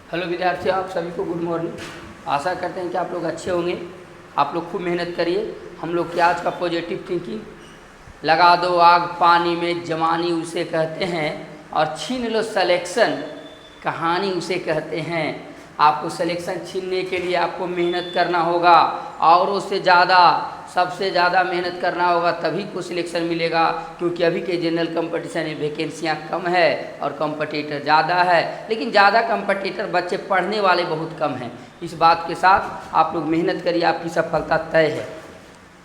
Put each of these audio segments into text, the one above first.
Hello विद्यार्थियों, आप सभी को गुड मॉर्निंग। आशा करते हैं कि आप लोग अच्छे होंगे। आप लोग खूब मेहनत करिए। हम लोग की आज का पॉजिटिव थिंकिंग, लगा दो आग पानी में जवानी उसे कहते हैं, और छीन लो सिलेक्शन कहानी उसे कहते हैं। आपको सिलेक्शन छीनने के लिए आपको मेहनत करना होगा, औरों से ज़्यादा, सबसे ज़्यादा मेहनत करना होगा, तभी को सिलेक्शन मिलेगा। क्योंकि अभी के जनरल कंपटीशन में वैकेंसियाँ कम है और कंपटीटर ज़्यादा है, लेकिन ज़्यादा कंपटीटर बच्चे पढ़ने वाले बहुत कम हैं। इस बात के साथ आप लोग मेहनत करिए, आपकी सफलता तय है,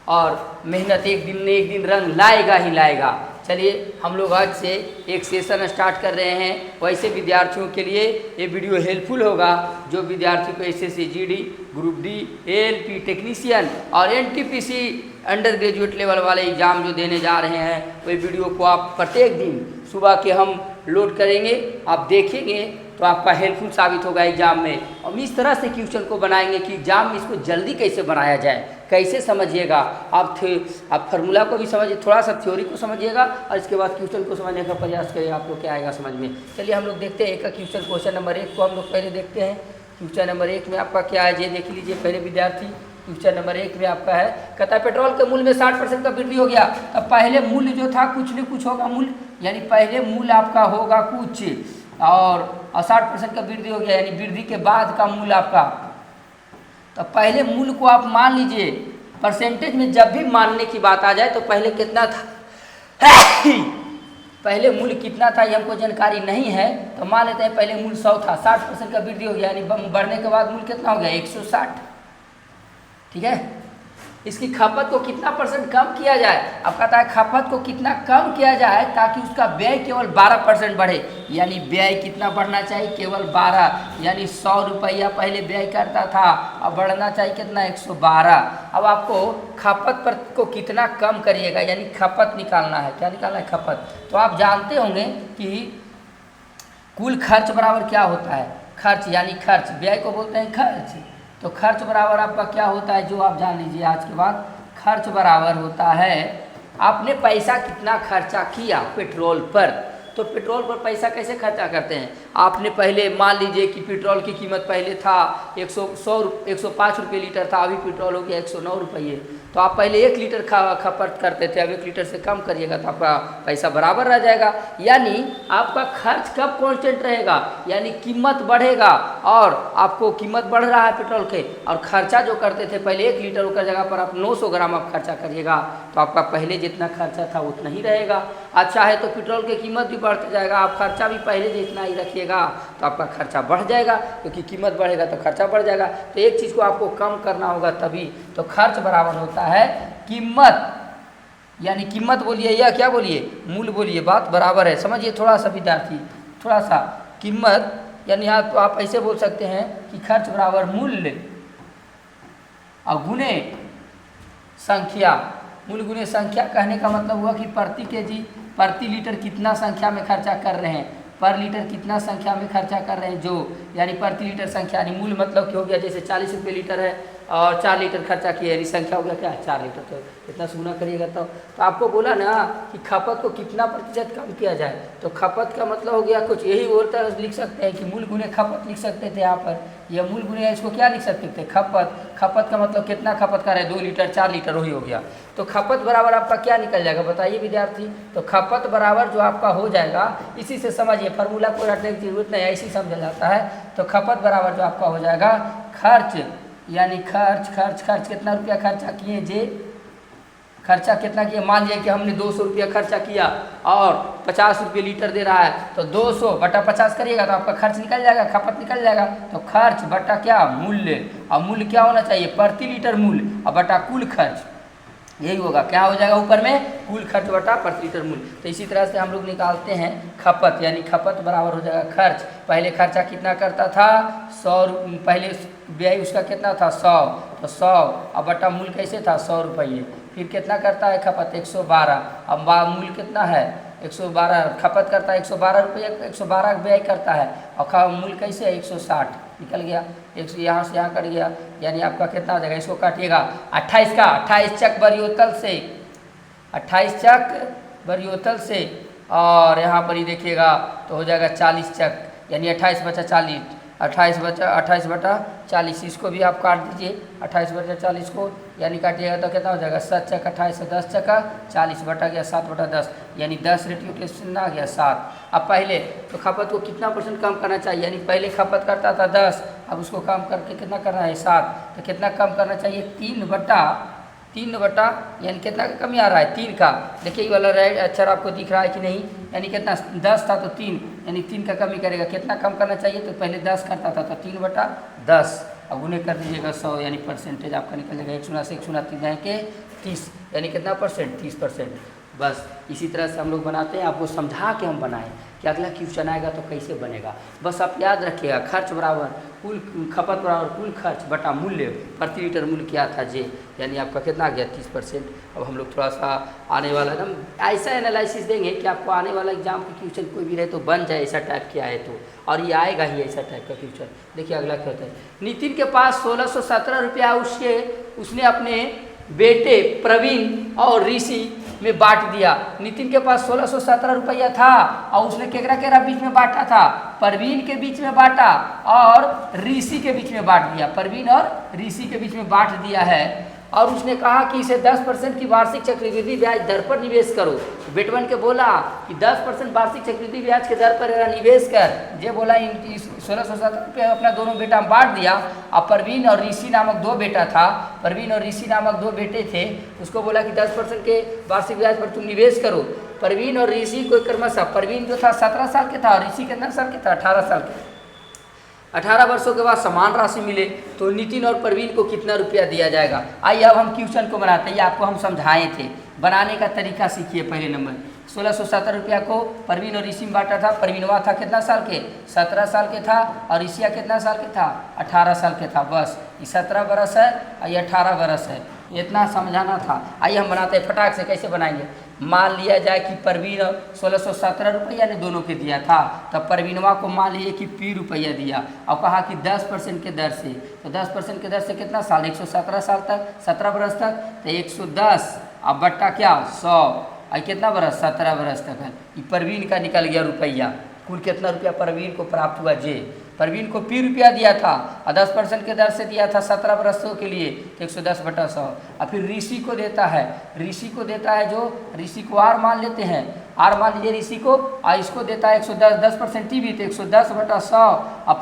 और मेहनत एक दिन न एक दिन रंग लाएगा ही लाएगा। चलिए हम लोग आज से एक सेशन स्टार्ट कर रहे हैं। वैसे विद्यार्थियों के लिए ये वीडियो हेल्पफुल होगा जो विद्यार्थी को SSC GD, group D, ALP technician और एनटीपीसी अंडर ग्रेजुएट लेवल वाले एग्ज़ाम जो देने जा रहे हैं। वही वीडियो को आप प्रत्येक दिन सुबह के हम लोड करेंगे, आप देखेंगे तो आपका हेल्पफुल साबित होगा एग्जाम में। हम इस तरह से क्वेश्चन को बनाएंगे कि एग्जाम में इसको जल्दी कैसे बनाया जाए, कैसे समझिएगा। आप फार्मूला को भी समझिए, थोड़ा सा थ्योरी को समझिएगा, और इसके बाद क्वेश्चन को समझने का प्रयास करिए, आप लोग क्या आएगा समझ में। चलिए हम लोग देखते हैं एक क्वेश्चन। क्वेश्चन नंबर 1 को हम लोग पहले देखते हैं। क्वेश्चन नंबर 1 में आपका क्या है, ये देख लीजिए पहले विद्यार्थी। क्वेश्चन नंबर 1 में आपका है, कहता है पेट्रोल के मूल्य में 60% का वृद्धि हो गया। अब पहले मूल्य जो था कुछ न कुछ होगा मूल्य, यानी पहले मूल्य आपका होगा कुछ, और 60% का वृद्धि हो गया, यानी वृद्धि के बाद का मूल्य आपका। तो पहले मूल्य को आप मान लीजिए। परसेंटेज में जब भी मानने की बात आ जाए तो पहले कितना था पहले मूल्य कितना था ये हमको जानकारी नहीं है, तो मान लेते हैं पहले मूल्य 100 था, 60% का वृद्धि हो गया, यानी बढ़ने के बाद मूल्य कितना हो गया 160। ठीक है, इसकी खपत को कितना % कम किया जाए। अब कहता है खपत को कितना कम किया जाए ताकि उसका व्यय केवल 12% बढ़े, यानी व्यय कितना बढ़ना चाहिए, केवल 12, यानी 100 रुपया पहले व्यय करता था, अब बढ़ना चाहिए कितना 112। अब आपको खपत पर को कितना कम करिएगा, यानी खपत निकालना है। क्या निकालना है, खपत। तो आप जानते होंगे कि कुल खर्च बराबर क्या होता है, खर्च, यानी खर्च, व्यय को बोलते हैं खर्च। तो खर्च बराबर आपका क्या होता है, जो आप जान लीजिए आज के बाद। खर्च बराबर होता है, आपने पैसा कितना खर्चा किया पेट्रोल पर। तो पेट्रोल पर पैसा कैसे खर्चा करते हैं, आपने पहले मान लीजिए कि पेट्रोल की कीमत पहले था 105 रुपये लीटर था, अभी पेट्रोल हो गया 109 रुपये। तो आप पहले 1 लीटर खपत करते थे, अब 1 लीटर से कम करिएगा तो आपका पैसा बराबर रह जाएगा। यानी आपका खर्च कब कांस्टेंट रहेगा, यानी कीमत बढ़ेगा, और आपको कीमत बढ़ रहा है पेट्रोल के, और खर्चा जो करते थे पहले 1 लीटर की जगह पर आप 900 ग्राम आप खर्चा करिएगा, तो आपका पहले जितना खर्चा था उतना ही रहेगा। अच्छा है तो पेट्रोल की कीमत भी बढ़ते जाएगा, आप खर्चा भी पहले जितना ही रखिएगा तो आपका खर्चा बढ़ जाएगा, क्योंकि कीमत बढ़ेगा तो खर्चा बढ़ जाएगा। तो एक चीज़ को आपको कम करना होगा तभी। तो खर्च बराबर होता है कीमत, यानी कीमत बोलिए या क्या बोलिए, मूल्य बोलिए, बात बराबर है। समझिए थोड़ा सा विद्यार्थी, थोड़ा सा कीमत, यानी यहाँ तो आप ऐसे बोल सकते हैं कि खर्च बराबर मूल्य और गुणे संख्या। मूल्य गुणे संख्या कहने का मतलब हुआ कि प्रति केजी, प्रति लीटर कितना संख्या में खर्चा कर रहे हैं, पर लीटर कितना संख्या में खर्चा कर रहे हैं, जो यानी प्रति लीटर संख्या, यानी मूल्य मतलब क्या हो गया, जैसे 40 रुपये लीटर है और 4 लीटर खर्चा किया, यानी संख्या हो गया क्या 4 लीटर। तो कितना सुना करिएगा। तो आपको बोला ना कि खपत को कितना प्रतिशत कम किया जाए, तो खपत का मतलब हो गया कुछ यही बोलता है, लिख सकते हैं कि मूल गुणे खपत लिख सकते थे यहाँ पर। यह मूल गुणे इसको क्या लिख सकते थे, खपत। खपत का मतलब कितना खपत कर रहे हैं, 2 लीटर 4 लीटर, वही हो गया। तो खपत बराबर आपका क्या निकल जाएगा बताइए विद्यार्थी। तो खपत बराबर जो आपका हो जाएगा, इसी से समझिए, फार्मूला को रटने की जरूरत नहीं है, इसी समझा जाता है। तो खपत बराबर जो आपका हो जाएगा खर्च, यानी खर्च कितना रुपया खर्चा किए, जे खर्चा कितना किया। मान लीजिए कि हमने 200 रुपया खर्चा किया और 50 रुपये लीटर दे रहा है, तो 200 बटा 50 करिएगा तो आपका खर्च निकल जाएगा, खपत निकल जाएगा। तो खर्च बटा क्या, मूल्य, और मूल्य क्या होना चाहिए, प्रति लीटर मूल्य, और बटा कुल खर्च, यही होगा। क्या हो जाएगा ऊपर में, कुल खर्च बटा प्रति लीटर मूल्य। तो इसी तरह से हम लोग निकालते हैं खपत, यानी खपत बराबर हो जाएगा खर्च। पहले खर्चा कितना करता था 100, पहले व्यय उसका कितना था 100, तो 100 अब बटा मूल्य कैसे था 100 रुपये। फिर कितना करता है खपत 112, अब मूल्य कितना है 112, खपत करता है 112 रुपये, 112 व्यय करता है, और मूल्य कैसे है 160, निकल गया। 100 यहाँ से यहाँ कट गया, यानी आपका कितना आ जाएगा, इसको काटिएगा 28 का, 28 चक बरियोतल से, 28 चक बरियोतल से, और यहाँ पर ही देखिएगा तो हो जाएगा 40 चक, यानी 28 बचा 40, 28/40, इसको भी आप काट दीजिए 28/40 को, यानी काटिएगा तो कितना हो जाएगा 7 चक्का 28 और 10 चक्का 40 बटा गया 7/10, यानी 10 रेडियो कितना आ गया 7। अब पहले तो खपत को कितना % कम करना चाहिए, यानी पहले खपत करता था 10, अब उसको कम करके कितना करना है 7, तो कितना कम करना चाहिए 3 बटा यानी कितना का कमी आ रहा है 3 का। देखिए ये वाला राइट अक्षर आपको दिख रहा है कि नहीं, यानी कितना 10 था तो 3, यानी 3 का कमी करेगा, कितना कम करना चाहिए, तो पहले 10 करता था तो 3/10, अब उन्हें कर दीजिएगा 100, यानी परसेंटेज आपका निकल जाएगा 1 × 3 के 30, यानी कितना % 30%। बस इसी तरह से हम लोग बनाते हैं, आपको समझा के हम बनाएं कि अगला क्वेश्चन आएगा तो कैसे बनेगा। बस आप याद रखिएगा खर्च बराबर कुल खपत बराबर कुल खर्च बटा मूल्य, प्रति लीटर मूल्य क्या था जे, यानी आपका कितना आ गया 30%। अब हम लोग थोड़ा सा आने वाला एकदम ऐसा एनालिसिस देंगे कि आपको आने वाला एग्जाम के क्वेश्चन कोई भी रहे तो बन जाए, ऐसा टाइप के आए तो, और ये आएगा ही ऐसा टाइप का क्वेश्चन। देखिए अगला क्या होता है, नितिन के पास 1617 रुपया उसने अपने बेटे प्रवीण और ऋषि में बांट दिया। नितिन के पास 1617 रुपया था और उसने केकरा बीच में बांटा था, प्रवीण के बीच में बांटा और ऋषि के बीच में बांट दिया, प्रवीण और ऋषि के बीच में बांट दिया है, और उसने कहा कि इसे 10% की वार्षिक चक्रवृद्धि ब्याज दर पर निवेश करो। बेटवन के बोला कि 10% वार्षिक चक्रवृद्धि ब्याज के दर पर निवेश कर, ये बोला 1617 रुपया अपना दोनों बेटा में बांट दिया। और प्रवीण और ऋषि नामक 2 बेटा था, प्रवीण और ऋषि नामक 2 बेटे थे, उसको बोला कि 10% के वार्षिक ब्याज पर तुम निवेश करो। प्रवीण और ऋषि को क्रमशः, प्रवीण जो था 17 साल के था और ऋषि कितना साल के था 18 साल के। 18 वर्षों के बाद समान राशि मिले तो नितिन और प्रवीण को कितना रुपया दिया जाएगा। आइए अब हम क्वेश्चन को बनाते हैं, ये आपको हम समझाए थे, बनाने का तरीका सीखिए। पहले नंबर 1617 रुपया को प्रवीण और ऋषि में बांटा था। प्रवीणवा था कितना साल के 17 साल के था, और ऋषिया कितना साल के था 18 साल के था। बस ये 17 बरस है और ये 18 बरस है, इतना समझाना था। आइए हम बनाते हैं, फटाक से कैसे बनाएंगे। मान लिया जाए कि प्रवीण 1617 रुपया ने दोनों के दिया था, तब प्रवीणवा को मान लीजिए कि P रुपया दिया और कहा कि 10% के दर से, तो 10% के दर से कितना साल 117 साल तक, 17 बरस तक, तो 110 अब बट्टा क्या 100, और कितना बरस 17 बरस तक है। ये प्रवीण का निकल गया रुपया, कुल कितना रुपया प्रवीण को प्राप्त हुआ जे। प्रवीण को P रुपया दिया था और 10% के दर से दिया था 17 बरसों के लिए, तो 110/100। और फिर ऋषि को देता है, ऋषि को देता है जो ऋषि को R मान लेते हैं, R मान लीजिए ऋषि को, और इसको देता है 110, 10% टी भी, तो 110/100। और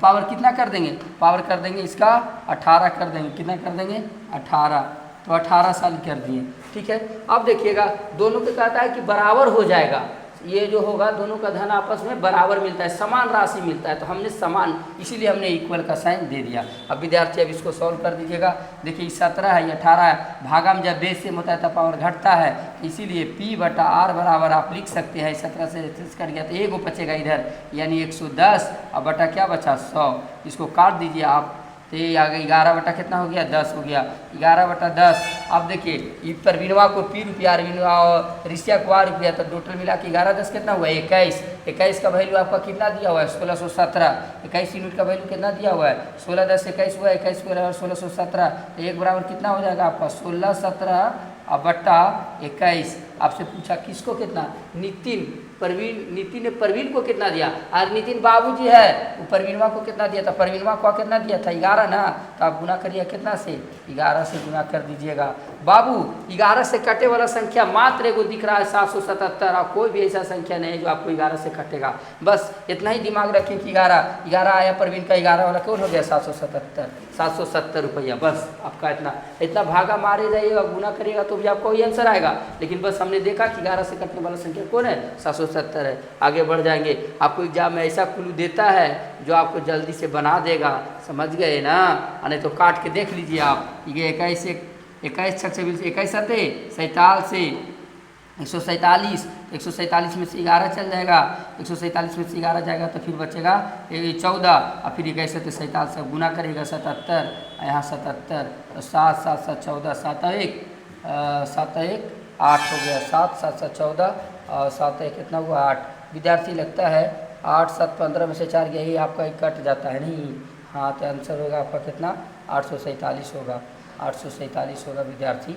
पावर कितना कर देंगे, पावर कर देंगे इसका 18 कर देंगे, कितना कर देंगे 18, तो 18 साल कर दिए। ठीक है, अब देखिएगा दोनों को कहता है कि बराबर हो जाएगा, ये जो होगा दोनों का धन आपस में बराबर मिलता है, समान राशि मिलता है, तो हमने समान, इसीलिए हमने इक्वल का साइन दे दिया। अब विद्यार्थी अब इसको सॉल्व कर दीजिएगा। देखिए 17 है, ये 18 है, भागा में जब बेस सेम होता है तब पावर घटता है, इसीलिए P/R बराबर आप लिख सकते हैं 17 से कट गया तो 1 बचेगा इधर, यानी 110, और बटा क्या बचा 100, इसको काट दीजिए आप, तो ये आ गया 11 बटा कितना हो गया 10 हो गया, 11/10। अब देखिए प्रवीणवा को P रुपया और ऋषिया को R रुपया, तो टोटल मिला के 11×10 कितना हुआ 21। 21 का वैल्यू आपका कितना दिया हुआ है 1617। 21 यूनिट का वैल्यू कितना दिया हुआ है 16×10 21 हुआ, 21 को 1617, तो 1 बराबर कितना हो जाएगा आपका 1617/21। आपसे पूछा किसको कितना, नितिन ने प्रवीण को कितना दिया, और नितिन बाबूजी है वो प्रवीणवा को कितना दिया था, प्रवीणवा को कितना दिया था 11 ना, तो आप गुना करिए कितना से 11 से गुना कर दीजिएगा। बाबू 11 से कटे वाला संख्या मात्र एगो दिख रहा है 777, और कोई भी ऐसा संख्या नहीं है जो आपको 11 से कटेगा। बस इतना ही दिमाग रखें कि 11 आया, प्रवीण का 11 वाला कौन हो गया 770 रुपया। बस आपका इतना भागा मारे जाइएगा, गुना करिएगा तो भी आपको वही आंसर आएगा। लेकिन बस हमने देखा कि 11 से कटने वाला संख्या कौन है 770 है। आगे बढ़ जाएंगे, आपको एग्जाम में ऐसा क्लू देता है जो आपको जल्दी से बना देगा, समझ गए ना, नहीं तो काट के देख लीजिए आप। ये 21 47 से 147, 147 में से 11 चल जाएगा, 147 में से 11 जाएगा तो फिर बचेगा 14, और फिर 21 से 47 से गुना करेगा 77, यहाँ 77, तो 7 7 7 14, 7 1 8 हो गया, 7 7 7 14 और 7 1 कितना हुआ 8। विद्यार्थी लगता है 8 7 15 में से 4 गया, ही आपका कट जाता है नहीं, हाँ तो आंसर होगा आपका कितना 847 होगा, 847 होगा विद्यार्थी।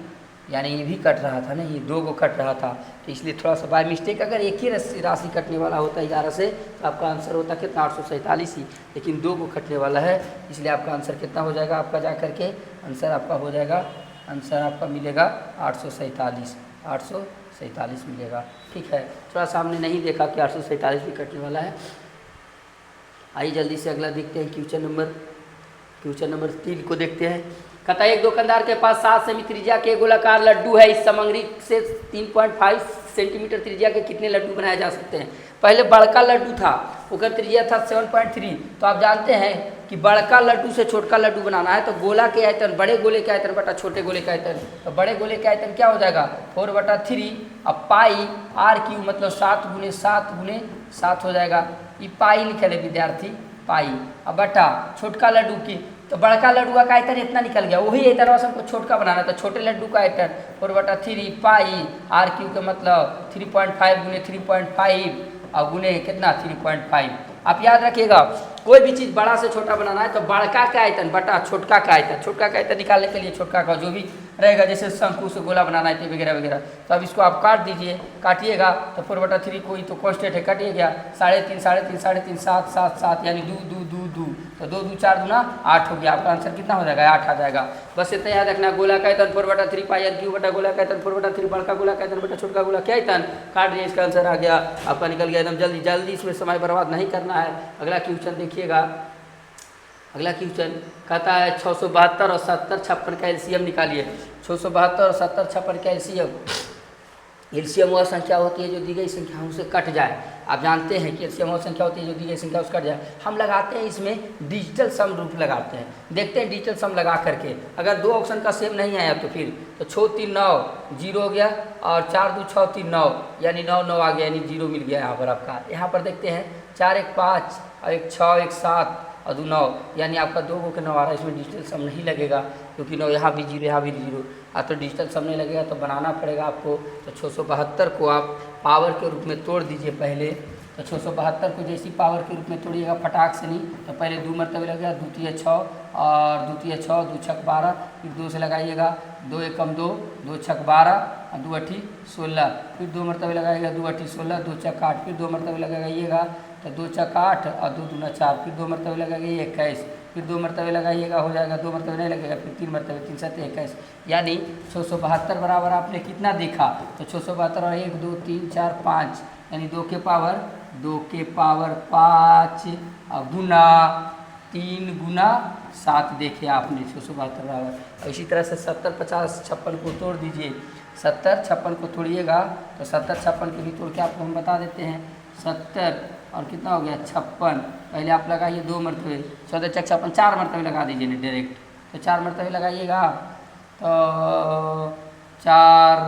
यानी ये भी कट रहा था ना, ये 2 को कट रहा था, तो इसलिए थोड़ा सा बाय मिस्टेक अगर एक ही राशि कटने वाला होता 11 से तो आपका आंसर होता कितना 847 ही, लेकिन 2 को कटने वाला है, इसलिए आपका आंसर कितना हो जाएगा, आपका जा करके आंसर आपका हो जाएगा, आंसर आपका मिलेगा 847 मिलेगा। ठीक है, थोड़ा सा हमने नहीं देखा कि 847 भी कटने वाला है। आइए जल्दी से अगला देखते हैं, क्वेश्चन नंबर 3 को देखते हैं। कहता है एक दुकानदार के पास 7 सेमी त्रिज्या के गोलाकार लड्डू है, इस सामग्री से 3.5 सेंटीमीटर त्रिज्या के कितने लड्डू बनाए जा सकते हैं। पहले बड़का लड्डू था, उसका त्रिज्या था 7.3, तो आप जानते हैं कि बड़का लड्डू से छोटका लड्डू बनाना है तो गोला के आयतन, बड़े गोले के आयतन बटा छोटे गोले के आयतन, तो बड़े गोले के आयतन क्या हो जाएगा 4/3, अब पाई r³ मतलब 7 × 7 × 7 हो जाएगा, ये पाई लिखे है विद्यार्थी, पाई, अब बटा छोटका लड्डू की, तो बड़का लड्डू का आयतन इतना निकल गया, वही आयतन से हमको छोटका बनाना, तो छोटे लड्डू का आयतन 4/3 पाई r³ का मतलब 3.5 × 3.5 और गुने कितना 3.5। आप याद रखिएगा कोई भी चीज़ बड़ा से छोटा बनाना है तो बड़का का आयतन बटा छोटका का आयतन, छोटका का आयतन निकालने के लिए छोटका का जो भी रहेगा, जैसे शंकु से गोला बनाना है वगैरह वगैरह, तो अब इसको आप काट दीजिए, काटिएगा तो 4/3 कोई तो कॉन्स्टेंट है, कटिए गया 3.5 3.5 7 7 7 यानी 2 2 2 2, तो 2 2 4 दूना 8 हो गया, आपका आंसर कितना हो जाएगा 8 आ जाएगा। बस इतना याद रखना, गोला का आयतन 4/3 पाई r³ बटा गोला का आयतन 4/3 बड़का गोला का आयतन बटा छोटका गोला का आयतन, काट दिए, इसका आंसर आ गया, आपका निकल गया एकदम जल्दी जल्दी, इसमें समय बर्बाद नहीं करना है। अगला क्वेश्चन देखिएगा, अगला क्वेश्चन कहता है 672 और 70 56 का एलसीएम निकालिए। 672 और 70 56 का एलसीएम वह संख्या होती है जो दी गई संख्याओं से कट जाए। आप जानते हैं कि एलसीएम वह संख्या होती है जो दी गई संख्या से कट जाए। हम लगाते हैं इसमें डिजिटल सम रूप लगाते हैं, देखते हैं डिजिटल सम लगा करके, अगर 2 ऑप्शन का सेम नहीं आया तो फिर तो 6 3 9 0 हो गया और 4 2 6 3 9 यानी 9 9 आ गया, यानी 0 मिल गया यहाँ पर आपका। यहाँ पर देखते हैं 4 1 5 और 1 6 1 7 और 2 9 यानी आपका 2 को 9 आ रहा है, इसमें डिजिटल सम नहीं लगेगा क्योंकि 9 यहाँ भी 0 यहाँ भी 0, तो डिजिटल सम नहीं लगेगा, तो बनाना पड़ेगा आपको। तो 672 को आप पावर के रूप में तोड़ दीजिए पहले, तो 672 को जैसी पावर के रूप में तोड़िएगा फटाक से नहीं, तो पहले 2 मरतबे लगेगा, द्वितीय 6 और द्वितीय 6 2 छक 12, फिर 2 से लगाइएगा 2 एकम 2 2 छक 12 और 2 अठी 16, फिर 2 मरतबे लगाइएगा 2 अठी 16 2 छक 8, फिर 2 मरतबे लगाइएगा तो 2 छक 8 और 2 दूना 4, फिर 2 मरतबे लगाइए 21, फिर 2 मरतबे लगाइएगा हो जाएगा, 2 मरतबे नहीं लगेगा, फिर 3 मरतबे 3 7 21, यानी 672 बराबर आपने कितना देखा, तो 672 और 1 2 3 4 5 यानी 2 के पावर 5 और गुना 3 गुना 7 देखे आपने 672 बराबर। इसी तरह से 70 50 56 को तोड़ दीजिए, 70 56 को तोड़िएगा तो 70 56 के भी तोड़ के आपको हम बता देते हैं। 70 और कितना हो गया 56, पहले आप लगाइए 2 मरतबे, 14 चक 56 4 मरतबे लगा दीजिए ना डायरेक्ट, तो 4 मरतबे लगाइएगा तो 4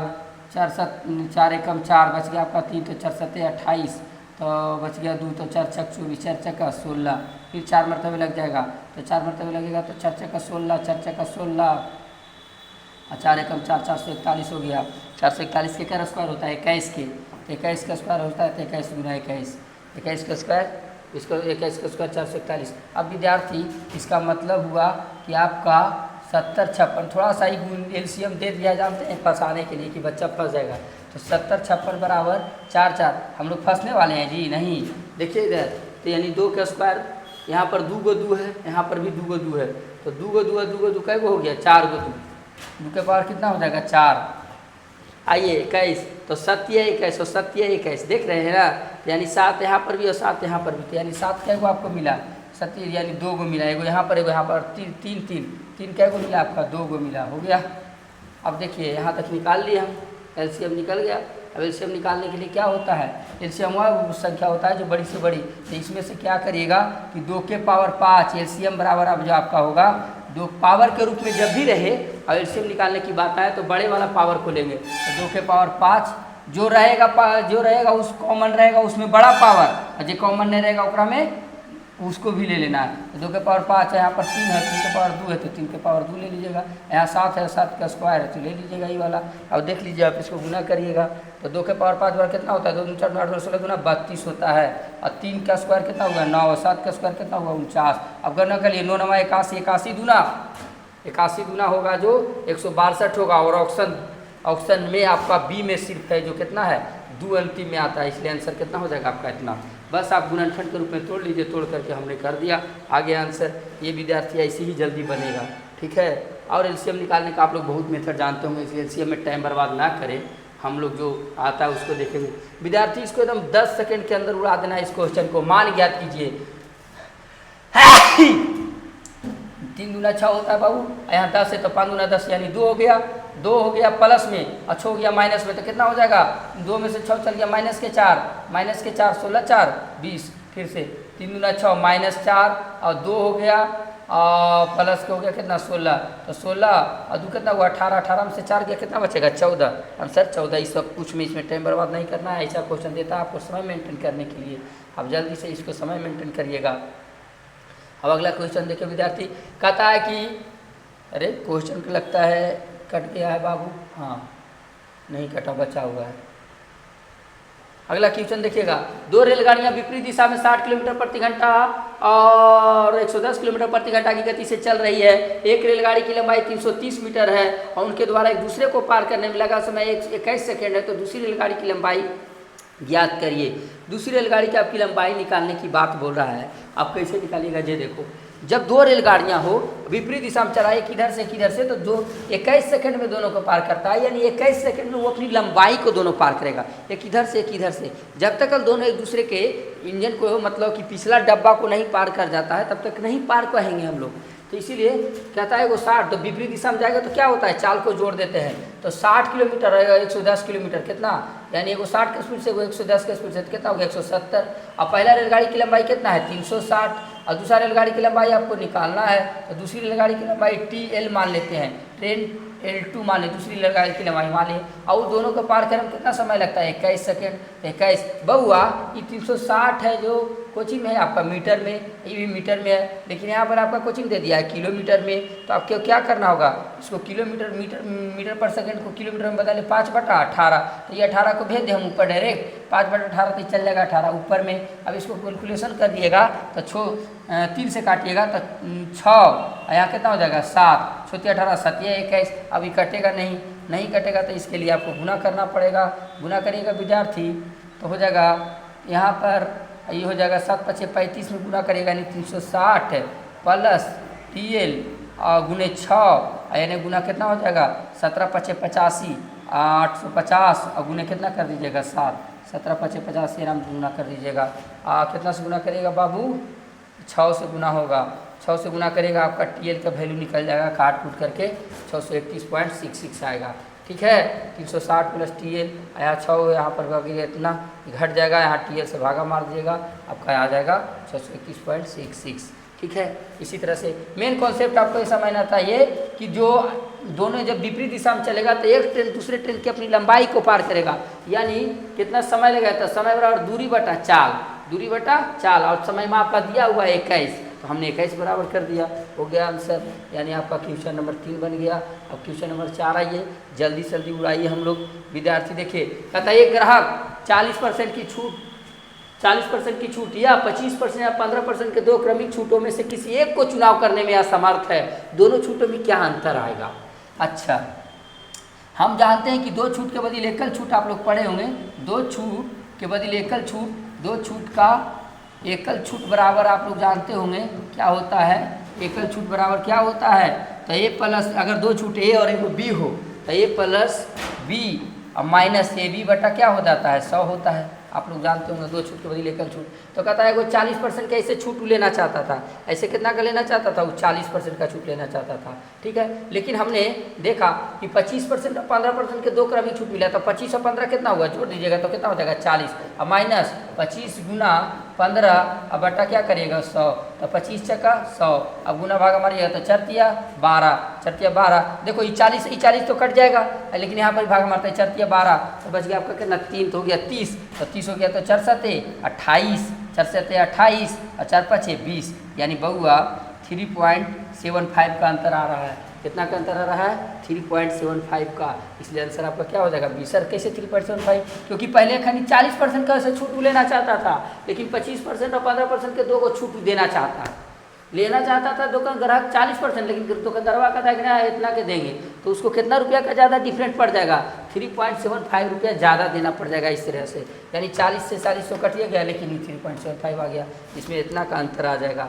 4 7 4 एकम 4 बच गया आपका 3, तो 4 7 28, तो बच गया 2, तो 4 छक 24 4 छक्का 16, फिर 4 मरतबे लग जाएगा, तो 4 मरतबे लगेगा तो 4 छक्का 16 4 छक्का 16 और 4 एकम 4 441 हो गया। 441 के क्या स्क्वायर होता है 21 के, 21 का स्क्वायर होता है तो 21 गुना 21, 21 का स्क्वायर, इसको 21 का स्क्वायर 441। अब विद्यार्थी इसका मतलब हुआ कि आपका 70 56 थोड़ा सा ही एलसीएम दे दिया जानते हैं फंसाने के लिए कि बच्चा फंस जाएगा, तो 70 56 बराबर 4 4, हम लोग फंसने वाले हैं जी नहीं। देखिए इधर, तो यानी 2 का स्क्वायर, यहाँ पर 2 गो 2 है, यहाँ पर भी 2 गो 2 है, तो 2 गो 2 2 गो 2 कै गो हो गया 4 गो 2, 2 के पावर कितना हो जाएगा 4। आइए 21, तो 7 21 और 7 21 देख रहे हैं ना, तो यानी 7 यहाँ पर भी और 7 यहाँ पर भी, तो यानी 7 कै गो आपको मिला 7 यानी 2 गो मिला, एगो यहाँ पर एगो यहाँ पर 3 कै गो मिला आपका 2 गो मिला, हो गया। अब देखिए यहाँ तक निकाल लिए हम, एलसीएम निकल गया। अब एलसीएम निकालने के लिए क्या होता है, एलसीएम वह संख्या होता है जो बड़ी से बड़ी, तो इसमें से क्या करिएगा कि 2 के पावर 5 एलसीएम बराबर अब जो आपका होगा 2 पावर के रूप में जब भी रहे और एलसीएम निकालने की बात आए तो बड़े वाला पावर को लेंगे, तो 2 के पावर 5 जो रहेगा उस कॉमन रहेगा उसमें बड़ा पावर, और जो कॉमन नहीं रहेगा उकरा में उसको भी ले लेना है। तो 2 के पावर 5 है, यहाँ पर 3 है, 3 के पावर 2 है तो 3 के पावर 2 ले लीजिएगा, यहाँ 7 है 7 का स्क्वायर है तो ले लीजिएगा ये वाला। अब देख लीजिए आप इसको गुना करिएगा, तो 2 के पावर 5 बार कितना होता है 2 4 8 16 गुना 32 होता है, और 3 का स्क्वायर कितना होगा 9, और 7 का स्क्वायर कितना होगा 49। अब गणना करिए 9 9 81 81 दूना होगा जो 162 होगा, और ऑप्शन ऑप्शन में आपका बी में सिर्फ है जो कितना है 2 अंतिम में आता है, इसलिए आंसर कितना हो जाएगा आपका इतना। बस आप गुणनखंड के रूप में तोड़ लीजिए, तोड़ करके हमने कर दिया, आगे आंसर। ये विद्यार्थी ऐसे ही जल्दी बनेगा, ठीक है। और एलसीएम निकालने का आप लोग बहुत मेथड जानते होंगे, इसलिए एलसीएम में टाइम बर्बाद ना करें, हम लोग जो आता है उसको देखेंगे। विद्यार्थी इसको एकदम 10 सेकंड के अंदर उड़ा देना है इस क्वेश्चन को। मान ज्ञात कीजिए 3 दूना 6 होता है बाबू, यहाँ 10 है तो 5 दूना 10 यानी 2 हो गया, 2 हो गया प्लस में, अच्छा हो गया माइनस में, तो कितना हो जाएगा 2 में से 6 चल गया माइनस के 4, 16 4 20, फिर से 3 दूना 6 -4 और 2 हो गया और प्लस के हो गया कितना 16, तो 16 और 2 कितना हुआ 18, 18 में से 4 गया कितना बचेगा 14, आंसर 14। इस सब कुछ में इसमें टाइम बर्बाद नहीं करना है, ऐसा क्वेश्चन देता है आपको समय मेंटेन करने के लिए, आप जल्दी से इसको समय मेंटेन करिएगा। अब अगला क्वेश्चन देखिए विद्यार्थी, कहता है कि अरे क्वेश्चन को लगता है कट गया है बाबू, हाँ नहीं कटा, बचा हुआ है। अगला क्वेश्चन देखिएगा, 2 रेलगाड़ियां विपरीत दिशा में 60 किलोमीटर प्रति घंटा और 110 किलोमीटर प्रति घंटा की गति से चल रही है। एक रेलगाड़ी की लंबाई 330 मीटर है और उनके द्वारा एक दूसरे को पार करने में लगा समय 21 सेकेंड है, तो दूसरी रेलगाड़ी की लंबाई ज्ञात करिए। दूसरी रेलगाड़ी की आपकी लंबाई निकालने की बात बोल रहा है, आप कैसे निकालिएगा ये देखो। जब 2 रेलगाड़ियां हो विपरीत दिशा में चलाए किधर से किधर से, तो जो 21 सेकंड में दोनों को पार करता है, यानी 21 सेकंड में वो अपनी लंबाई को दोनों पार करेगा, एक इधर से एक इधर से। जब तक दोनों एक दूसरे के इंजन को मतलब कि पिछला डब्बा को नहीं पार कर जाता है तब तक नहीं पार कहेंगे हम लोग। तो इसीलिए कहता है वो 60, तो विपरीत दिशा में जाएगा तो क्या होता है चाल को जोड़ देते हैं, तो 60 किलोमीटर रहेगा 110 किलोमीटर कितना, यानी वो 60 के स्पीड से वो 110 के स्पीड से कितना हो गया 170। और पहला रेलगाड़ी की लंबाई कितना है 360 और दूसरा रेलगाड़ी की लंबाई आपको निकालना है, तो दूसरी रेलगाड़ी की लंबाई TL मान लेते हैं, ट्रेन L2 मान ले, दूसरी रेलगाड़ी की लंबाई मान ले, और दोनों को पार करने में कितना समय लगता है 21 सेकेंड। 21 बहुआ ये 360 है जो कोचिंग में है आपका मीटर में, ये भी मीटर में है, लेकिन यहाँ पर आपका कोचिंग दे दिया है किलोमीटर में, तो आपको क्या करना होगा इसको किलोमीटर मीटर पर सेकंड को किलोमीटर में बदले 5/18, तो ये 18 को भेज दे हम ऊपर डायरेक्ट 5/18 तो चल जाएगा 18 ऊपर में। अब इसको कैलकुलेशन कर दिएगा तो 3 से काटिएगा तो 6, यहाँ कितना हो जाएगा 7, 6 18 7 21। अभी कटेगा नहीं कटेगा तो इसके लिए आपको गुना करना पड़ेगा। गुना करिएगा विद्यार्थी तो हो जाएगा यहाँ पर ये हो जाएगा 7 × 5 = 35 में गुना करेगा यानी 360 प्लस TL गुने 6 यानी गुना कितना हो जाएगा 17 × 5 = 85 850 और गुने कितना कर दीजिएगा 7, 17 × 5 = 85 आराम से गुना कर दीजिएगा। कितना से गुना करिएगा बाबू 6 से गुना होगा, 6 से गुना करेगा आपका TL का वैल्यू निकल जाएगा काट कूट करके 631.66 आएगा, ठीक है। 360 प्लस TL आया 6 यहाँ पर भागिएगा इतना घट जाएगा, यहाँ TL से भागा मार दीजिएगा आपका आ जाएगा 631.66, ठीक है। इसी तरह से मेन कॉन्सेप्ट आपको ये समझना चाहिए कि जो दोनों जब विपरीत दिशा में चलेगा तो एक ट्रेन दूसरे ट्रेन की अपनी लंबाई को पार करेगा, यानी कितना समय लगेगा तो समय बराबर दूरी बटा चाल और समय में आपका दिया हुआ है 21, तो हमने 21 बराबर कर दिया, हो गया आंसर, यानी आपका क्वेश्चन नंबर 3 बन गया। अब क्वेश्चन नंबर 4 आइए, जल्दी जल्दी उड़ाइए हम लोग विद्यार्थी। देखिए कहता है एक ग्राहक 40% की छूट या 25% या 15% के 2 क्रमिक छूटों में से किसी एक को चुनाव करने में असमर्थ है, दोनों छूटों में क्या अंतर आएगा। अच्छा हम जानते हैं कि 2 छूट के बदले एकल छूट आप लोग पढ़े होंगे, 2 छूट के बदले एकल छूट, 2 छूट का एकल छूट बराबर आप लोग जानते होंगे क्या होता है, एकल छूट बराबर क्या होता है, तो A प्लस अगर 2 छूट A और एक B हो तो A प्लस B और माइनस AB बटा क्या हो जाता है 100 होता है, आप लोग जानते होंगे 2 छूट के बदले एकल छूट। तो कहता है वो 40% का ऐसे छूट लेना चाहता था, ऐसे कितना का लेना चाहता था वो 40% का छूट लेना चाहता था, ठीक है। लेकिन हमने देखा कि 25% और 15% के 2 क्रमिक छूट मिला, तो 25 और 15 कितना हुआ जोड़ दीजिएगा तो कितना हो जाएगा 40 और माइनस 25 गुना 15 अब बटा क्या करिएगा 100, तो 25 चका 100 अब गुना भागा मारिएगा तो 4 तिया 12 देखो ये 40 तो कट जाएगा, लेकिन यहाँ पर भागा मारता है 4 तिया 12 तो बच गया आपका कितना 3 तो हो गया 30, तो 30 हो गया तो 4 7 28 4 7 28 और 4 5 20, यानी बहुआ 3.75 का अंतर आ रहा है। कितना का अंतर आ रहा है 3.75 का, इसलिए आंसर आपका क्या हो जाएगा 20। सर कैसे 3.75, क्योंकि पहले खाली 40% का ऐसे छूट लेना चाहता था, लेकिन 25% और 15% के 2 को छूट देना चाहता है, लेना चाहता था दुकान ग्राहक 40%, लेकिन दुकानदारवा का था कि ना इतना के देंगे, तो उसको कितना रुपया का ज़्यादा डिफरेंट पड़ जाएगा, 3.75 रुपया ज़्यादा देना पड़ जाएगा इस तरह से। यानी 40 से 40 तो कटिए गया, लेकिन 3.75 आ गया, इसमें इतना का अंतर आ जाएगा।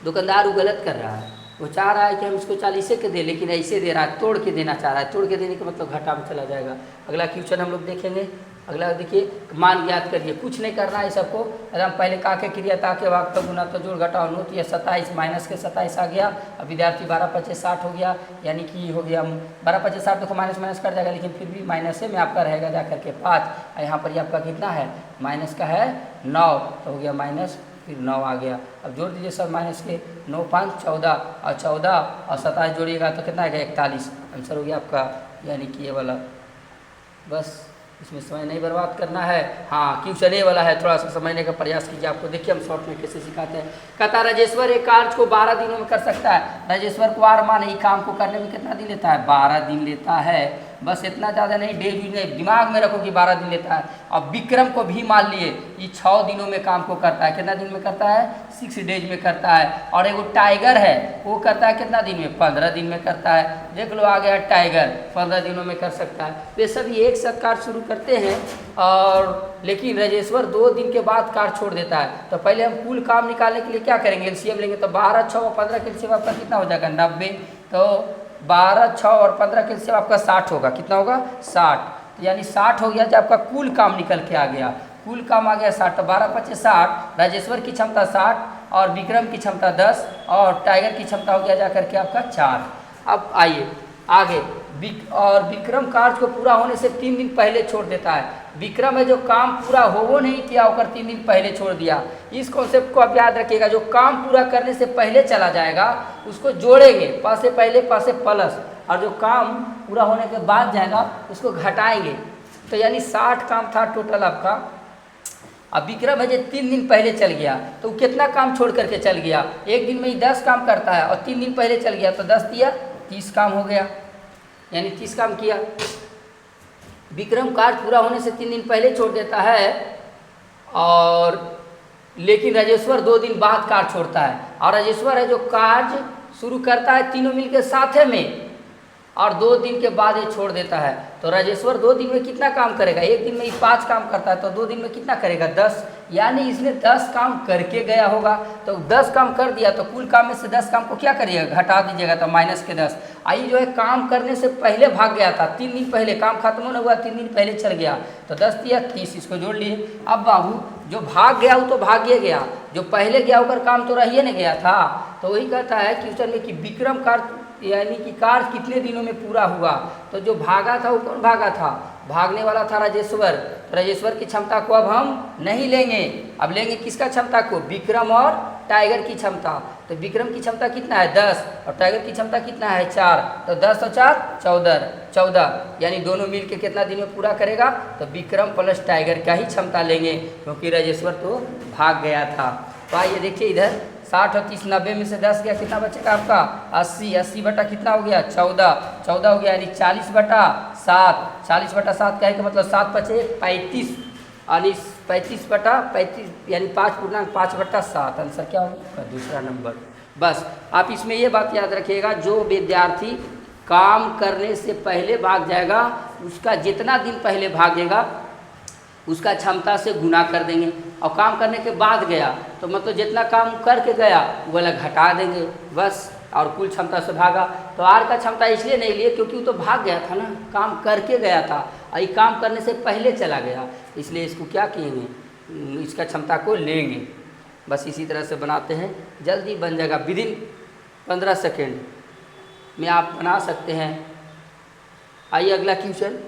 दुकानदार वो गलत कर रहा है, वो चाह रहा है कि हम इसको 40 के दे, लेकिन ऐसे दे रहा है, तोड़ के देना चाह रहा है। तोड़ के देने का मतलब घाटा में चला जाएगा। अगला क्वेश्चन हम लोग देखेंगे। अगला देखिए, मान ज्ञात करिए, कुछ नहीं करना है सबको, एकदम पहले काके क्रिया ताके वाक गुना तो जोड़ घटाओ नोट, ये 27 माइनस के 27 आ गया। अब विद्यार्थी 12×5 60 हो गया, यानी कि हो गया 12×5 60, देखो माइनस माइनस कर जाएगा, लेकिन फिर भी माइनस में आपका रहेगा जा करके 5। यहाँ पर आपका कितना है, माइनस का है 9, तो हो गया माइनस, फिर 9 आ गया। अब जोड़ दीजिए सब माइनस के, 9 5 14, और 14 और 27 जोड़िएगा तो कितना आएगा 41। आंसर हो गया आपका, यानी कि ये वाला। बस इसमें समय नहीं बर्बाद करना है। हाँ, क्वेश्चन ए वाला है, थोड़ा सा समझने का प्रयास कीजिए। आपको देखिए हम शॉर्ट में कैसे सिखाते हैं। कहता है राजेश्वर एक कार्य को 12 दिनों में कर सकता है। राजेश्वर को आर मान ही काम को करने में कितना दिन लेता है, 12 दिन लेता है। बस इतना ज़्यादा नहीं, डेज नहीं, दिमाग में रखो कि 12 दिन लेता है। अब विक्रम को भी मान लिए ये 6 दिनों में काम को करता है। कितना दिन में करता है, 6 डेज में करता है। और एक टाइगर है, वो करता है कितना दिन में, 15 दिन में करता है। देख लो आ गया टाइगर, 15 दिनों में कर सकता है। वे सभी एक साथ कार्य शुरू करते हैं, और लेकिन राजेश्वर 2 दिन के बाद कार्य छोड़ देता है। तो पहले हम कुल काम निकालने के लिए क्या करेंगे, एलसीएम लेंगे। तो 12, 6 और 15 के एलसीएम आपका कितना हो जाएगा, 90। तो 12, 6 और 15 के एलसीएम आपका 60 होगा। कितना होगा, 60। तो यानी 60 हो गया, जब आपका कुल काम निकल के आ गया। कुल काम आ गया 60। तो 12×5 60, राजेश्वर की क्षमता 60 और विक्रम की क्षमता 10 और टाइगर की क्षमता हो गया जा करके आपका 4। अब आइए आगे। और विक्रम कार्य को पूरा होने से 3 दिन पहले छोड़ देता है। विक्रम है जो काम पूरा हो नहीं किया होकर 3 दिन पहले छोड़ दिया। इस कॉन्सेप्ट को आप याद रखिएगा, जो काम पूरा करने से पहले चला जाएगा उसको जोड़ेंगे, पासे पहले पासे प्लस, और जो काम पूरा होने के बाद जाएगा उसको घटाएंगे। तो यानी 60 काम था टोटल आपका। अब विक्रम है जो 3 दिन पहले चल गया, तो वो कितना काम छोड़ करके चल गया, एक दिन में ही 10 काम करता है, और 3 दिन पहले चल गया तो 10 दिया 30 काम हो गया, यानी 30 काम किया। विक्रम कार्य पूरा होने से 3 दिन पहले छोड़ देता है, और लेकिन राजेश्वर 2 दिन बाद कार्य छोड़ता है। और राजेश्वर है जो कार्य शुरू करता है तीनों मिलकर साथ में, और 2 दिन के बाद ये छोड़ देता है। तो राजेश्वर 2 दिन में कितना काम करेगा, एक दिन में ही 5 काम करता है, तो 2 दिन में कितना करेगा, 10। यानी इसने 10 काम करके गया होगा। तो 10 काम कर दिया, तो कुल काम में से 10 काम को क्या करिएगा, घटा दीजिएगा, तो माइनस के 10। आई जो है काम करने से पहले भाग गया था, 3 दिन पहले काम खत्म होने हुआ, 3 दिन पहले चल गया, तो 10 दिया 30, इसको जोड़ लिए। अब बाबू जो भाग गया वो तो भागिए गया, जो पहले गया होकर काम तो रहिए नहीं गया था। तो वही कहता है क्वेश्चन में कि विक्रम कार्य यानी कि कार्य कितने दिनों में पूरा हुआ। तो जो भागा था वो कौन भागा था, भागने वाला था राजेश्वर। तो राजेश्वर की क्षमता को अब हम नहीं लेंगे, अब लेंगे किसका क्षमता को, विक्रम और टाइगर की क्षमता। तो विक्रम की क्षमता कितना है 10, और टाइगर की क्षमता कितना है 4। तो 10 और 4 14, यानी दोनों मिल के कितना दिन में पूरा करेगा, तो विक्रम प्लस टाइगर का ही क्षमता लेंगे, क्योंकि राजेश्वर तो भाग गया था। तो आइए देखिए इधर 60 और 30, 90 में से 10 गया, कितना बचेगा आपका 80। 80 बटा कितना हो गया 14 हो गया, यानी 40/7। 40/7 क्या है कि मतलब 7 बचे 35, यानी 35/35 यानी 5.5/7। आंसर क्या होगा, दूसरा नंबर। बस आप इसमें ये बात याद रखिएगा, जो विद्यार्थी काम करने से पहले भाग जाएगा उसका जितना दिन पहले भागेगा उसका क्षमता से गुना कर देंगे, और काम करने के बाद गया तो मतलब जितना काम करके गया वो वाला घटा देंगे बस, और कुल क्षमता से भागा। तो आर का क्षमता इसलिए नहीं लिए क्योंकि वो तो भाग गया था ना, काम करके गया था, और ये काम करने से पहले चला गया, इसलिए इसको क्या किएंगे, इसका क्षमता को लेंगे। बस इसी तरह से बनाते हैं, जल्दी बन जाएगा, विदिन 15 सेकेंड में आप बना सकते हैं। आइए अगला क्वेश्चन।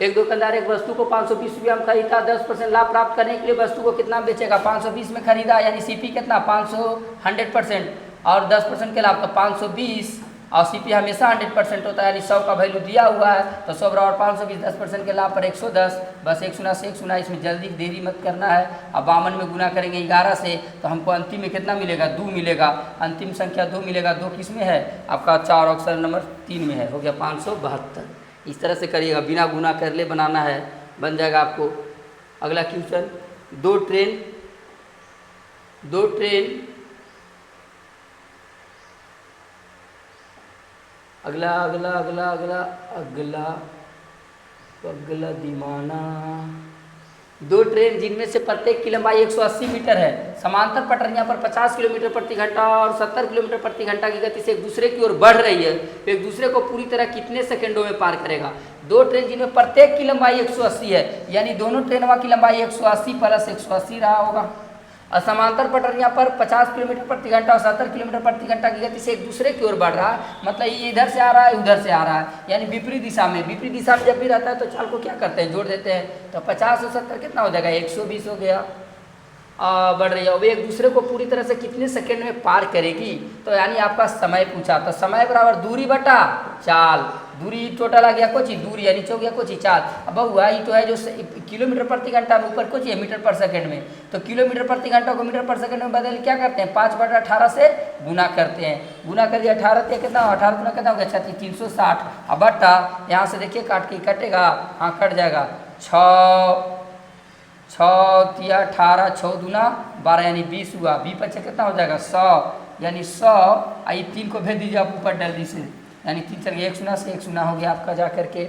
एक दुकानदार एक वस्तु को 520 रुपया में खरीदा, 10% लाभ प्राप्त करने के लिए वस्तु को कितना बेचेगा, 520 में खरीदा, यानी सीपी कितना 100% और 10% के लाभ, तो 520, और सीपी हमेशा 100% होता है, यानी 100 का वैल्यू दिया हुआ है, तो 100 और 520, 10% के लाभ पर 110। बस 1 गुना से 1 गुना, इसमें जल्दी देरी मत करना है। अब 52 में गुना करेंगे 11 से, तो हमको अंतिम में कितना मिलेगा, 2 मिलेगा, अंतिम संख्या 2 मिलेगा। 2 किस में है आपका, 4 ऑप्शन नंबर 3 में है, हो गया 572। इस तरह से करिएगा, बिना गुना कर ले बनाना है, बन जाएगा आपको। अगला क्वेश्चन, 2 ट्रेन दो ट्रेन अगला अगला अगला अगला अगला अगला दिमाना, दो ट्रेन जिनमें से प्रत्येक की लंबाई 180 मीटर है, समांतर पटरियां पर 50 किलोमीटर प्रति घंटा और 70 किलोमीटर प्रति घंटा की गति से एक दूसरे की ओर बढ़ रही है, तो एक दूसरे को पूरी तरह कितने सेकंडों में पार करेगा। दो ट्रेन जिनमें प्रत्येक की लंबाई 180 है, यानी दोनों ट्रेनों की लंबाई 180 प्लस 180 रहा होगा। और समांतर पटरियां पर 50 किलोमीटर प्रति घंटा और 70 किलोमीटर प्रति घंटा की गति से एक दूसरे की ओर बढ़ रहा है, मतलब ये इधर से आ रहा है उधर से आ रहा है, यानी विपरीत दिशा में। विपरीत दिशा में जब भी रहता है तो चाल को क्या करते हैं, जोड़ देते हैं। तो 50 और 70 कितना हो जाएगा, 120 हो गया। बढ़ रही है, अब एक दूसरे को पूरी तरह से कितने सेकंड में पार करेगी, तो यानी आपका समय पूछा, तो समय बराबर दूरी बटा चाल। दूरी टोटल आ गया कुछ ही, दूरी यानी नीचे हो गया कुछ ही चाल। अब हुआ ये तो है जो किलोमीटर प्रति घंटा में, ऊपर कुछ है मीटर पर सेकंड में, तो किलोमीटर प्रति घंटा को मीटर पर सेकंड में बदल क्या करते हैं, 5/18 से गुना करते हैं। गुना कर दिया 18 से कितना, 18 गुना कितना हो गया 360। अब बटा यहाँ से देखिए काट के कटेगा, हाँ कट जाएगा, 6 तिया 18, 6 दूना 12 यानी 20 हुआ। 20 पचे कितना हो जाएगा 100, यानी 100। आई 3 को भेज दीजिए आप ऊपर डाल दीजिए, यानी 3 चल गया, 1 शून्य से 1 शून्य हो गया आपका जा करके।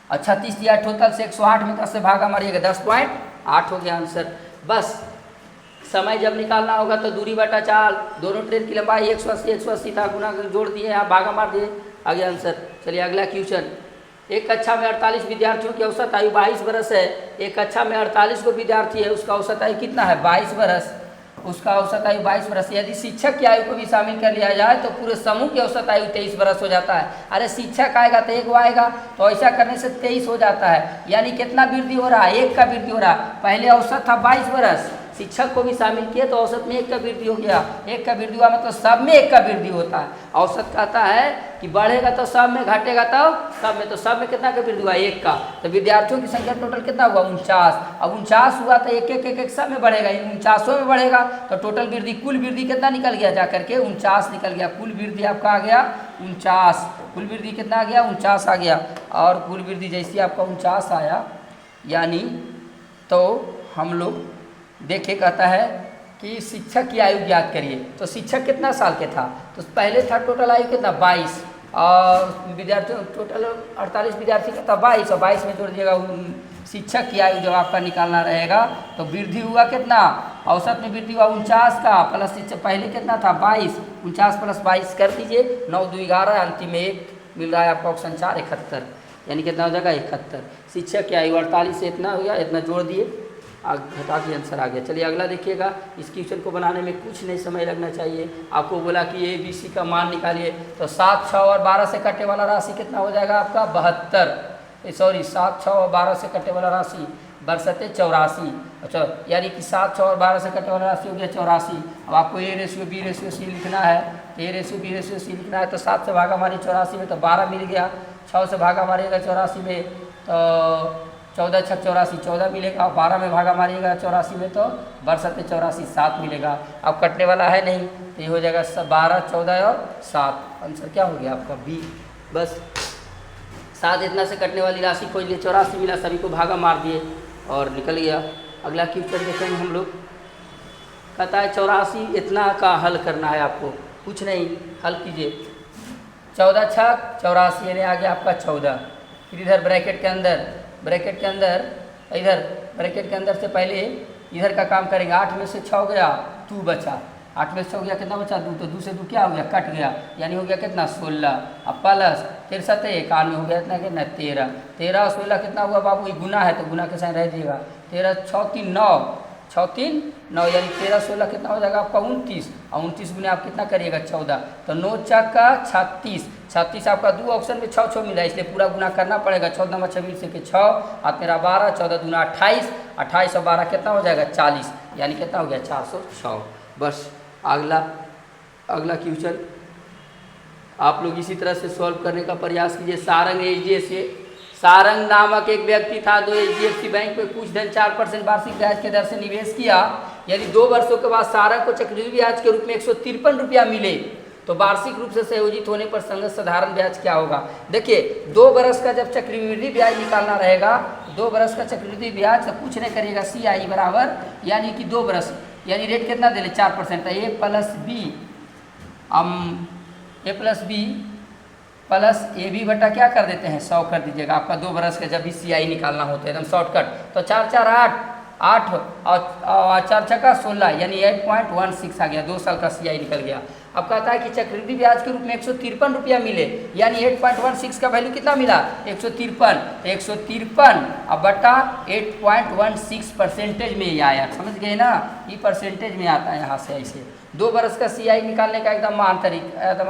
और 36 दिया टोटल से 108 में 10 से भागा मारिएगा, 10.8 हो गया आंसर। बस समय जब निकालना होगा तो दूरी बटा चाल, दोनों ट्रेन की लंबाई 180 था, गुना जोड़ दिए, आप भागा मार दिए, आ गया आंसर। चलिए अगला क्वेश्चन। एक कक्षा में 48 विद्यार्थियों की औसत आयु 22 वर्ष है। एक कक्षा में 48 को विद्यार्थी है, उसका औसत आयु कितना है, 22 वर्ष। उसका औसत आयु 22 वर्ष। यदि शिक्षक की आयु को भी शामिल कर लिया जाए तो पूरे समूह की औसत आयु 23 वर्ष हो जाता है। अरे शिक्षक आएगा तो एक आएगा, तो ऐसा करने से 23 हो जाता है, यानी कितना वृद्धि हो रहा है, 1 का वृद्धि हो रहा है। पहले औसत था 22 वर्ष, शिक्षक को भी शामिल किए तो औसत में 1 का वृद्धि हो गया। 1 का वृद्धि हुआ मतलब सब में 1 का वृद्धि होता है। औसत कहता है कि बढ़ेगा तो सब में, घटेगा तो सब में, तो सब में कितना का वृद्धि हुआ, 1 का। तो विद्यार्थियों की संख्या टोटल कितना हुआ, 49। अब 49 हुआ तो एक सब में बढ़ेगा, 49 में बढ़ेगा तो टोटल वृद्धि, कुल वृद्धि कितना निकल गया जा करके 49 निकल गया। कुल वृद्धि आपका आ गया 49, कुल वृद्धि कितना आ गया 49 आ गया। और कुल वृद्धि जैसे आपका 49 आया, यानी तो हम लोग देखे, कहता है कि शिक्षक की आयु ज्ञात करिए। तो शिक्षक कितना साल के था, तो पहले था टोटल आयु कितना 22, और विद्यार्थियों टोटल 48 विद्यार्थी का था 22, और 22 में जोड़ दिएगा शिक्षक की आयु जब आपका निकालना रहेगा तो वृद्धि हुआ कितना, औसत में वृद्धि हुआ 49 का, प्लस शिक्षक पहले कितना था 22, 49 प्लस 22 कर दीजिए, 9 2 11, अंतिम में 1 मिल रहा है आपका ऑप्शन 4, 71, यानी कितना हो जाएगा 71। शिक्षक की आयु 48 से इतना हो गया, इतना जोड़ दिए, घटा के आंसर आ गया। चलिए अगला देखिएगा। इस क्वेश्चन को बनाने में कुछ नहीं समय लगना चाहिए। आपको बोला कि ABC का मान निकालिए, तो 7, 6 और 12 से कटने वाला राशि कितना हो जाएगा आपका 72, सॉरी 7, 6 और 12 से कटने वाला राशि बरसते 84। अच्छा, यानी कि 7, 6 और 12 से कटने वाला राशि हो गया 84। अब आपको A ratio B ratio C लिखना है, A ratio B ratio C लिखना है, तो 7 से भागा मारिए 84 में तो 12 मिल गया, 6 से भागा मारिएगा 84 में तो 14 6 84, 14 मिलेगा, 12 में भागा मारिएगा 84 में तो बरसते 84 7 मिलेगा। अब कटने वाला है नहीं, तो ये हो जाएगा 12, 14 और 7, आंसर क्या हो गया आपका B। बस 7 इतना से कटने वाली राशि खोज लिए, 84 मिला, सभी को भागा मार दिए और निकल गया। अगला क्वेश्चन देखेंगे हम लोग। कहता है 84 इतना का हल करना है आपको, कुछ नहीं, हल कीजिए। 14 6 84 यानी आ गया आपका 14। फिर इधर ब्रैकेट के अंदर इधर ब्रैकेट के अंदर से पहले इधर का काम करेंगे। 8 में से 6 गया, 2 बचा, 8 में से 6 गया कितना बचा 2, तो 2 से 2 क्या हो गया कट गया, यानी हो गया कितना 16। अब प्लस 63 91 हो गया इतना कितना 13, 13 और 16 कितना हुआ बाबू, ये गुना है तो गुना के साथ रह जाएगा। 13 6 3 9, 6 3 9, यानी 13 16 कितना हो जाएगा आपका 29, और 29 गुने आप कितना करिएगा 14, तो 9 4 का 36, 36 आपका 2 ऑप्शन में 6 6 मिला, इसलिए पूरा गुना करना पड़ेगा। 14 26 से 6 आप मेरा 12, 14 दूना 28, 28 और 12 कितना हो जाएगा 40, यानी कितना हो गया 406। बस अगला क्वेश्चन आप लोग इसी तरह से सॉल्व करने का प्रयास कीजिए। सारंग नामक एक व्यक्ति था, जो HDFC बैंक में कुछ धन 4% वार्षिक ब्याज के दर से निवेश किया। यदि 2 वर्षों के बाद सारंग को चक्रवृद्धि ब्याज के रूप में 153 रुपया मिले, तो वार्षिक रूप से संयोजित होने पर संगत साधारण ब्याज क्या होगा। देखिए 2 वर्ष का जब चक्रवृद्धि ब्याज निकालना रहेगा, 2 वर्ष का चक्रवृद्धि ब्याज, तो कुछ नहीं करिएगा CI बराबर, यानी कि 2 वर्ष यानी रेट कितना दे ले 4%, A plus B A plus B plus A B बटा क्या कर देते हैं 100 कर दीजिएगा। आपका 2 बरस का जब भी CI निकालना होता है एकदम शॉर्टकट, तो 4 4 8 और 4 छक्का 16 यानी 8.16 आ गया, 2 साल का CI निकल गया। अब कहता है कि चक्रवृद्धि ब्याज के रूप में 153 रुपया मिले, यानी 8.16 का वैल्यू कितना मिला 153, तो 153 अब बटा 8.16% में ये आया, समझ गए ना, ये परसेंटेज में आता है यहाँ से। ऐसे 2 बरस का CI निकालने का एकदम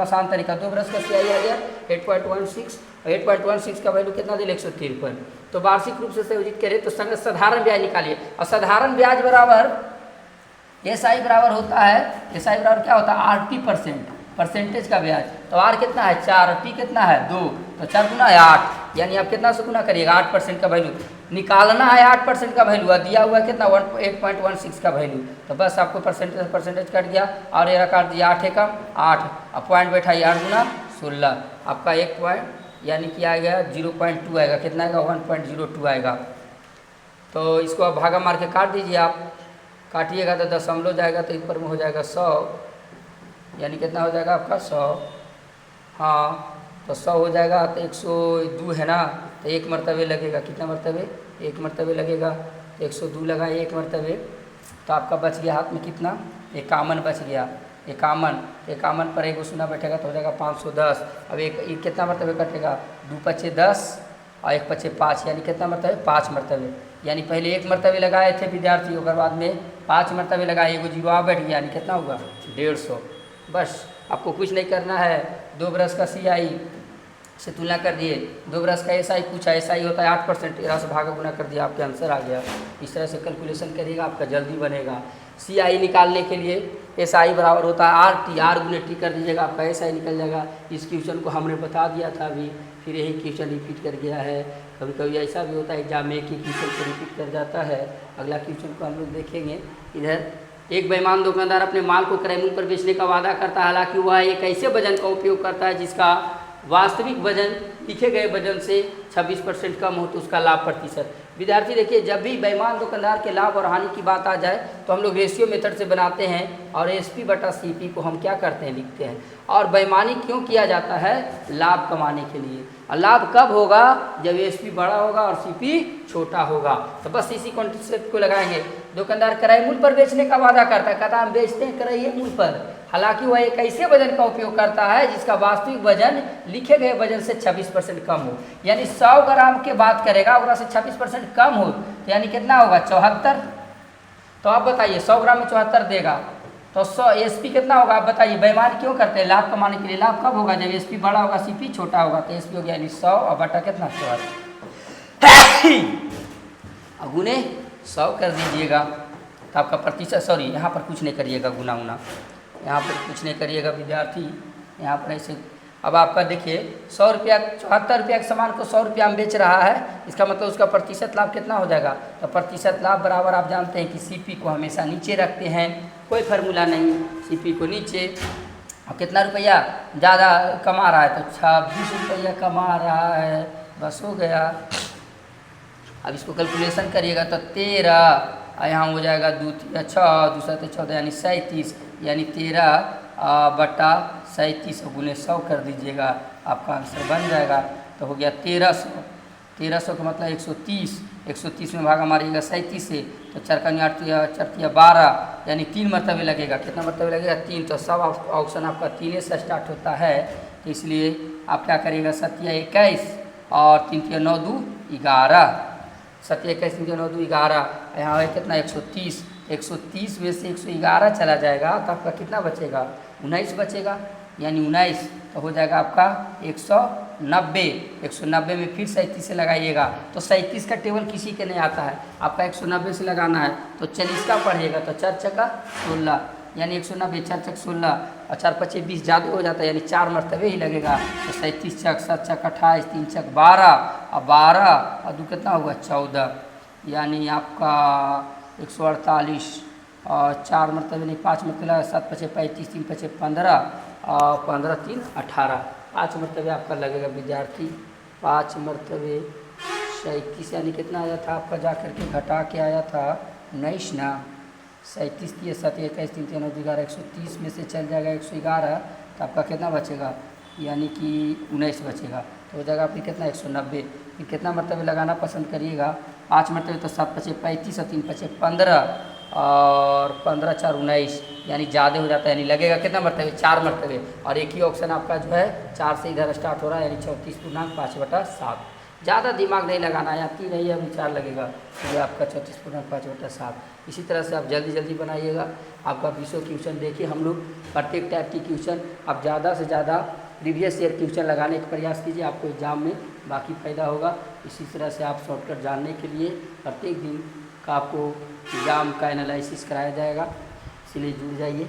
आसान तरीका, 2 बरस का CI आ गया 8.16, 8.16 का वैल्यू कितना दिले 153। तो वार्षिक रूप से संयोजित करें तो साधारण ब्याज निकालिए, और साधारण ब्याज बराबर SI बराबर होता है, SI बराबर क्या होता है RT%, परसेंटेज का ब्याज। तो R कितना है 4, T कितना है 2, तो 4 गुना है 8, यानी आप कितना से गुना करिएगा 8% का वैल्यू निकालना है, 8% का वैल्यू और दिया हुआ है कितना 8.16 का वैल्यू। तो बस आपको परसेंटेज कट गया और ये काट दिया 8 एकम 8, अब पॉइंट बैठाइए 8 गुना 16, आपका 1 पॉइंट यानी कि आ गया 0.2 आएगा, कितना आएगा 1.02 आएगा। तो इसको आप भागा मार के काट दीजिए, आप काटिएगा तो दशमलव जाएगा तो ऊपर में हो जाएगा 100, यानी कितना हो जाएगा आपका 100, हाँ तो 100 हो जाएगा तो 102 है ना, तो 1 मरतबे लगेगा, कितना मरतबे 1 मरतबे लगेगा, तो 102 लगा 1 मरतबे, तो आपका बच गया हाथ में कितना 51 बच गया, 51 पर 1 शून्य बैठेगा तो हो जाएगा 510। अब एक कितना मरतबे कटेगा 2 पचे 10 और 1 पचे 5, यानी कितना मरतबे 5 मरतबे, यानी पहले 1 मरतबे लगाए थे विद्यार्थी, और बाद में 5 मरतबे लगाए, एगो जीरो आ बैठ गया, यानी कितना हुआ 150। बस आपको कुछ नहीं करना है, 2 बरस का CI से तुलना कर दिए, 2 बरस का SI पूछा, SI होता है 8%, 13 से भागा गुना कर दिया, आपके आंसर आ गया। इस तरह से कैलकुलेशन करिएगा, आपका जल्दी बनेगा। CI निकालने के लिए SI बराबर होता है RT, R गुने T कर दीजिएगा, आपका SI निकल जाएगा। इस क्वेश्चन को हमने बता दिया था अभी, फिर यही क्वेश्चन रिपीट कर गया है। कभी कभी ऐसा भी होता है एग्जाम में एक ही क्वेश्चन को रिपीट कर जाता है। अगला क्वेश्चन को हम लोग देखेंगे। इधर एक बेईमान दुकानदार अपने माल को क्रय मूल्य पर बेचने का वादा करता है, हालांकि वह एक ऐसे वजन का उपयोग करता है जिसका वास्तविक वजन लिखे गए वजन से 26% कम हो तो उसका लाभ प्रतिशत। विद्यार्थी देखिए, जब भी बेईमान दुकानदार के लाभ और हानि की बात आ जाए तो हम लोग रेशियो मेथड से बनाते हैं, और SP बटा CP को हम क्या करते हैं लिखते हैं। और बेईमानी क्यों किया जाता है? लाभ कमाने के लिए। और लाभ कब होगा? जब SP बड़ा होगा और CP छोटा होगा। तो बस इसी कॉन्सेप्ट को लगाएंगे। दुकानदार क्रय मूल्य पर बेचने का वादा करता है, कहता है हम बेचते हैं क्रय मूल्य पर, हालांकि वह एक ऐसे वजन का उपयोग करता है जिसका वास्तविक वजन लिखे गए वजन से 26% कम हो। यानी 100 ग्राम की बात करेगा, और से 26% कम हो तो यानी कितना होगा 74। तो आप बताइए 100 ग्राम में 74 देगा तो 100 SP कितना होगा? आप बताइए। बेईमान क्यों करते हैं? लाभ कमाने के लिए। लाभ कब होगा? जब SP बड़ा होगा, CP छोटा होगा। तो SP हो गया यानी 100 और बटा कितना 74, गुने 100 कर दीजिएगा तो आपका प्रतिशत, सॉरी यहाँ पर कुछ नहीं करिएगा, गुना उना यहाँ पर कुछ नहीं करिएगा विद्यार्थी, यहाँ पर ऐसे। अब आपका देखिए 100 रुपया, 74 रुपया के सामान को 100 रुपया में बेच रहा है, इसका मतलब उसका प्रतिशत लाभ कितना हो जाएगा? तो प्रतिशत लाभ बराबर आप जानते हैं कि CP को हमेशा नीचे रखते हैं, कोई फार्मूला नहीं, CP को नीचे। और कितना रुपया ज़्यादा कमा रहा है? तो 26 रुपया कमा रहा है, बस हो गया। अब इसको कैलकुलेशन करिएगा तो 13 यहाँ हो जाएगा 2 3 6, दूसरा तो 14 यानी 37, यानी 13 बटा 37 गुने 100 कर दीजिएगा, आपका आंसर बन जाएगा। तो हो गया 1300। 1300 का मतलब 130, 130 में भागा मारिएगा 37 से, तो 4 का 8 12, यानी 3 मरतबे लगेगा। कितना मरतबे लगेगा? 3। तो सब ऑप्शन आपका 3 से स्टार्ट होता है, तो इसलिए आप क्या करिएगा 7 21 और 3 9 2 11, 7 21 3 9 2 11, यहाँ है कितना 130। 130 में से 111 चला जाएगा तो आपका कितना बचेगा? 19 बचेगा, यानी 19। तो हो जाएगा आपका 190। 190 में फिर 37 से लगाइएगा, तो 37 का टेबल किसी के नहीं आता है, आपका 190 से लगाना है। तो 40 का पढ़िएगा, तो 4 छक्का 16, यानी 190, 4 छक्का 16 और 4 पचे 20 ज़्यादा हो जाता है, यानी 4 मरतबे ही लगेगा। तो 37 छक 7 छक 28, 3 छक 12 और 12 और 2 कितना हुआ 14, यानी आपका 148 और 4 मरतबे नहीं 5 मरतबे, 7 पचे 35, 3 पचे 15 और 15 3 18, 5 मरतबे आपका लगेगा विद्यार्थी। 5 मरतबे 37 यानी कितना आया था आपका? जा करके घटा के आया था 19 ना, 37 3 7 21 3 3 9 11 130 में से चल जाएगा 111, तो आपका कितना बचेगा, यानी कि 19 बचेगा। तो हो जाएगा आपकी कितना 190। फिर कितना मरतबे लगाना पसंद करिएगा, 5 मरतबे, तो 7 पचे 35 और 3 पचे 15 और 15 4 19, यानी ज़्यादा हो जाता है, यानी लगेगा कितना मरतबे, 4 मरतबे। और एक ही ऑप्शन आपका जो है 4 से इधर स्टार्ट हो रहा है, यानी 34.5/7। ज़्यादा दिमाग नहीं लगाना है, 3 नहीं है, 4 लगेगा, तो ये आपका 34.5/7। इसी तरह से आप जल्दी जल्दी बनाइएगा। आपका 20 क्वेश्चन देखिए, हम लोग प्रत्येक टाइप की क्वेश्चन आप ज़्यादा से ज़्यादा प्रीवियस ईयर क्वेश्चन लगाने का प्रयास कीजिए, आपको एग्जाम में बाकी फ़ायदा होगा। इसी तरह से आप शॉर्टकट जानने के लिए प्रत्येक दिन का आपको एग्ज़ाम का एनालिसिस कराया जाएगा, इसलिए जुड़ जाइए।